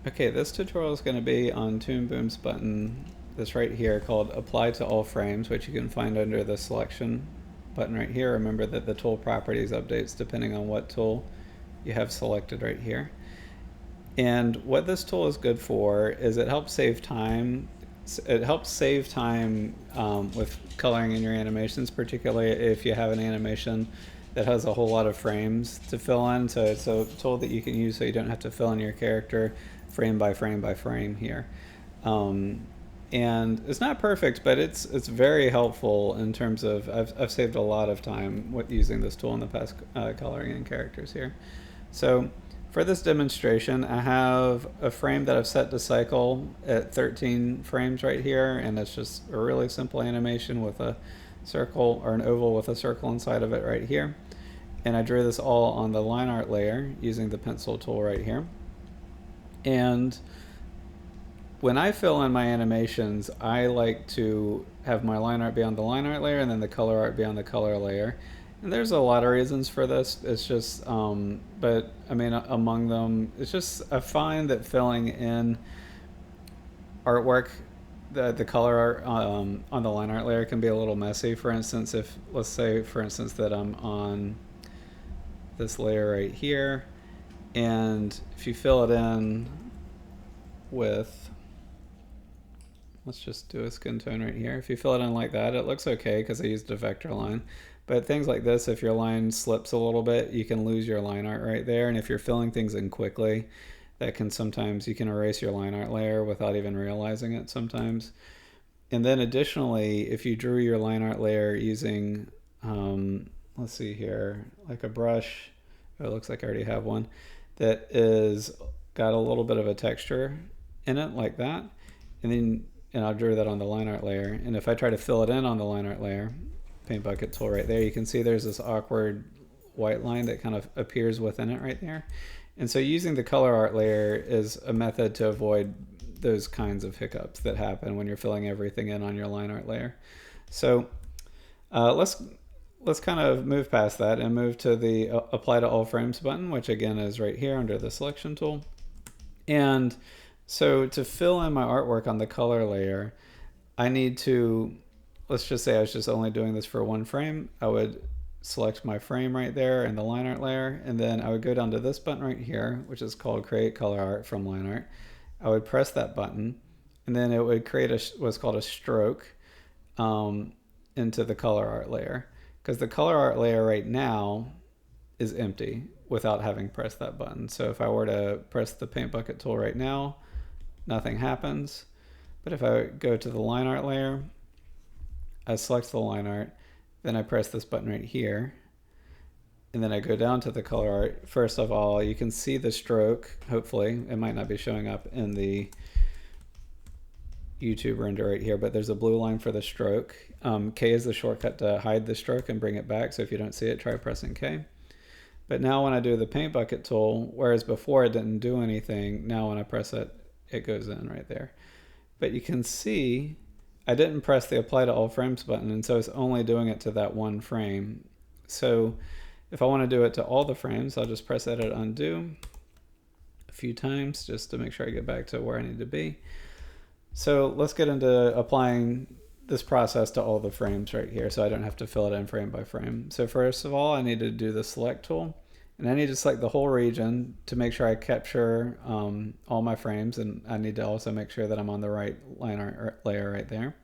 Okay, this tutorial is going to be on ToonBoom's button, this right here, called Apply to All Frames, which you can find under the Selection button right here. Remember that the tool properties updates depending on what tool you have selected right here. And what this tool is good for is it helps save time. It helps save time with coloring in your animations, particularly if you have an animation that has a whole lot of frames to fill in. So it's a tool that you can use so you don't have to fill in your character frame by frame by frame here. Um, and it's not perfect, but it's very helpful in terms of I've saved a lot of time with using this tool in the past coloring in characters here. So for this demonstration, I have a frame that I've set to cycle at 13 frames right here, and it's just a really simple animation with a circle or an oval with a circle inside of it right here. And I drew this all on the line art layer using the pencil tool right here. And when I fill in my animations, I like to have my line art be on the line art layer and then the color art be on the color layer. And there's a lot of reasons for this. It's just, but I mean, among them, it's just, I find that filling in artwork, the color art on the line art layer can be a little messy. For instance, if, let's say, for instance, that I'm on this layer right here, and if you fill it in with, let's just do a skin tone right here. If you fill it in like that, it looks okay because I used a vector line. But things like this, if your line slips a little bit, you can lose your line art right there. And if you're filling things in quickly, that can sometimes, you can erase your line art layer without even realizing it sometimes. And then additionally, if you drew your line art layer using, let's see here, like a brush, it looks like I already have one, that is got a little bit of a texture in it like that. And I'll draw that on the line art layer. And if I try to fill it in on the line art layer, paint bucket tool right there, you can see there's this awkward white line that kind of appears within it right there. And so using the color art layer is a method to avoid those kinds of hiccups that happen when you're filling everything in on your line art layer. So let's kind of move past that and move to the Apply to All Frames button, which again is right here under the Selection tool. And so to fill in my artwork on the color layer, I need to, let's just say I was just only doing this for one frame. I would select my frame right there in the line art layer, and then I would go down to this button right here, which is called Create Color Art from Line Art. I would press that button, and then it would create what's called a stroke into the color art layer. Because the color art layer right now is empty without having pressed that button. So if I were to press the paint bucket tool right now, nothing happens. But if I go to the line art layer, I select the line art, then I press this button right here, and then I go down to the color art. First of all, you can see the stroke, hopefully. It might not be showing up in the YouTube render right here, but there's a blue line for the stroke. K is the shortcut to hide the stroke and bring it back, so if you don't see it, try pressing K. But now when I do the paint bucket tool, whereas before it didn't do anything, now when I press it, it goes in right there. But you can see I didn't press the Apply to All Frames button, and so it's only doing it to that one frame. So if I want to do it to all the frames, I'll just press Edit Undo a few times just to make sure I get back to where I need to be. So let's get into applying this process to all the frames right here so I don't have to fill it in frame by frame. So first of all, I need to do the Select tool, and I need to select the whole region to make sure I capture all my frames, and I need to also make sure that I'm on the right line art layer right there.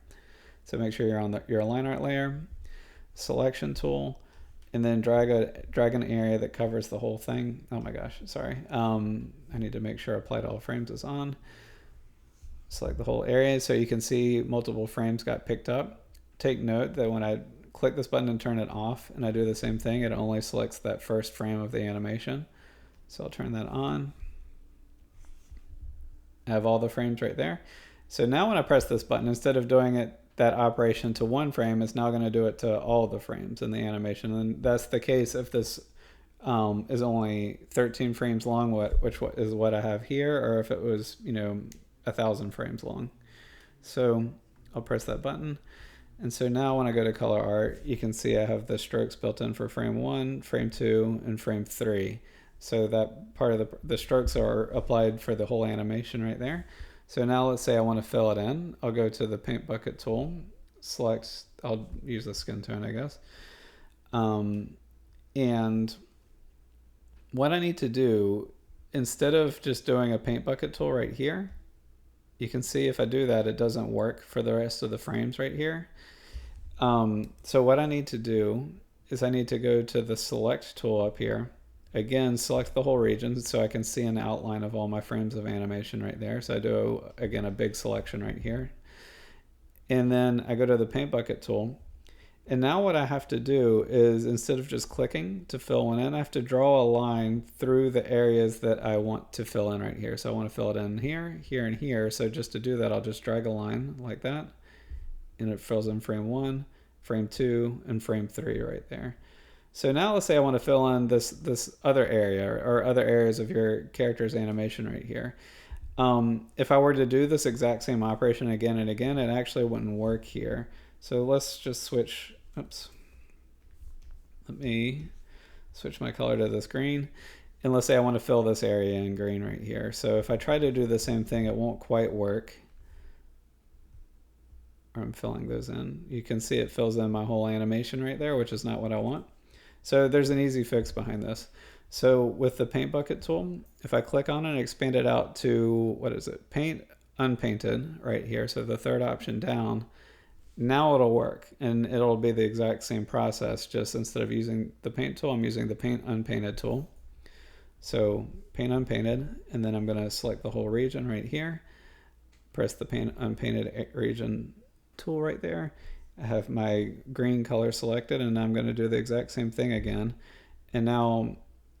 So make sure you're on your line art layer, Selection tool, and then drag an area that covers the whole thing. Oh my gosh, sorry. I need to make sure Apply to All Frames is on. Select the whole area so you can see multiple frames got picked up. Take note that when I click this button and turn it off and I do the same thing, it only selects that first frame of the animation. So I'll turn that on. I have all the frames right there. So now when I press this button, instead of doing that operation to one frame, it's now going to do it to all the frames in the animation. And that's the case if this is only 13 frames long, which is what I have here, or if it was, 1,000 frames long. So I'll press that button. And so now when I go to color art, you can see I have the strokes built in for frame 1, frame 2, and frame 3. So that part of the strokes are applied for the whole animation right there. So now let's say I want to fill it in. I'll go to the paint bucket tool, select, I'll use the skin tone, I guess. And what I need to do, instead of just doing a paint bucket tool right here, you can see if I do that, it doesn't work for the rest of the frames right here. So what I need to do is I need to go to the select tool up here. Again, select the whole region so I can see an outline of all my frames of animation right there. So I do, again, a big selection right here. And then I go to the paint bucket tool. And now what I have to do is, instead of just clicking to fill one in, I have to draw a line through the areas that I want to fill in right here. So I want to fill it in here, here, and here. So just to do that, I'll just drag a line like that. And it fills in frame 1, frame 2, and frame 3 right there. So now let's say I want to fill in this other area or other areas of your character's animation right here. If I were to do this exact same operation again and again, it actually wouldn't work here. So let's just switch, oops. Let me switch my color to this green. And let's say I want to fill this area in green right here. So if I try to do the same thing, it won't quite work. I'm filling those in. You can see it fills in my whole animation right there, which is not what I want. So there's an easy fix behind this. So with the paint bucket tool, if I click on it and expand it out to, what is it? Paint Unpainted right here. So the third option down, now it'll work and it'll be the exact same process. Just instead of using the paint tool, I'm using the Paint Unpainted tool. So Paint Unpainted, and then I'm gonna select the whole region right here, press the Paint Unpainted region tool right there. I have my green color selected, and I'm going to do the exact same thing again. And now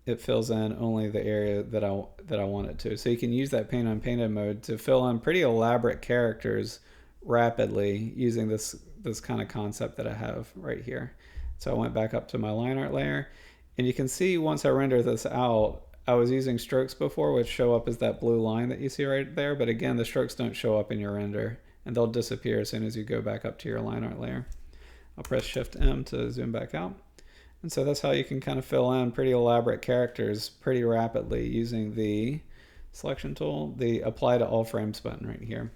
it fills in only the area that I want it to. So you can use that Paint Unpainted mode to fill in pretty elaborate characters rapidly using this kind of concept that I have right here. So I went back up to my line art layer, and you can see once I render this out, I was using strokes before, which show up as that blue line that you see right there. But again, the strokes don't show up in your render, and they'll disappear as soon as you go back up to your line art layer. I'll press Shift M to zoom back out. And so that's how you can kind of fill in pretty elaborate characters pretty rapidly using the selection tool, the Apply to All Frames button right here.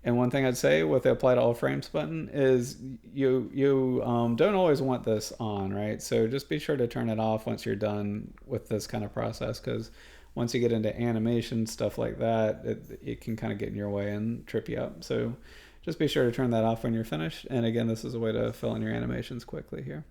And one thing I'd say with the Apply to All Frames button is you don't always want this on, right? So just be sure to turn it off once you're done with this kind of process, because once you get into animation, stuff like that, it can kind of get in your way and trip you up. So just be sure to turn that off when you're finished. And again, this is a way to fill in your animations quickly here.